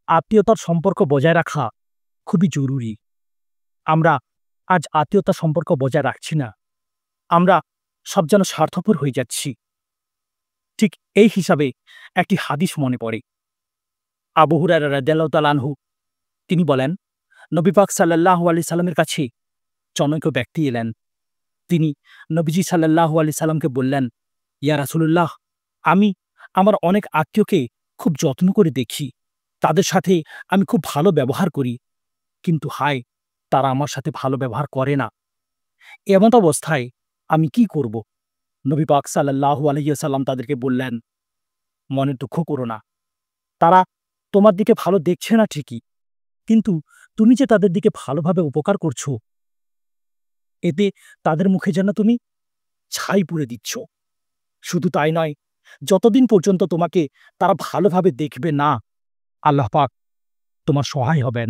আত্মীয়তার সম্পর্ক বজায় রাখা খুবই জরুরি। আমরা আজ আত্মীয়তার সম্পর্ক বজায় রাখছি না। আমরা সব যেন স্বার্থপর হয়ে যাচ্ছি। ঠিক এই হিসাবে একটি হাদিস মনে পড়ে। আবু হুরায়রা রাদিয়াল্লাহু তাআলা আনহু তিনি বলেন, নবী পাক সাল্লাল্লাহু আলাইহি সাল্লামের কাছে জনৈক ব্যক্তি এলেন। তিনি নবীজি সাল্লাল্লাহু আলাইহি সাল্লামকে বললেন, ইয়া রাসূলুল্লাহ, আমি আমার অনেক আত্মীয়কে খুব যত্ন করে দেখি। তাদের সাথে আমি খুব ভালো ব্যবহার করি। কিন্তু হায়! তারা আমার সাথে ভালো ব্যবহার করে না। এমত অবস্থায় আমি কি করব? নবী পাক সাল্লাল্লাহু আলাইহি ওয়াসাল্লাম তাদেরকে বললেন, মনে দুঃখ করো না। তারা তোমার দিকে ভালো দেখছে না ঠিকই। কিন্তু তুমি যে তাদের দিকে ভালোভাবে উপকার করছো, এতে তাদের মুখে যেন তুমি ছাই পুড়ে দিচ্ছ। শুধু তাই নয়, যতদিন পর্যন্ত তোমাকে তারা ভালোভাবে দেখবে না, আল্লাহ পাক তোমার সহায় হবেন।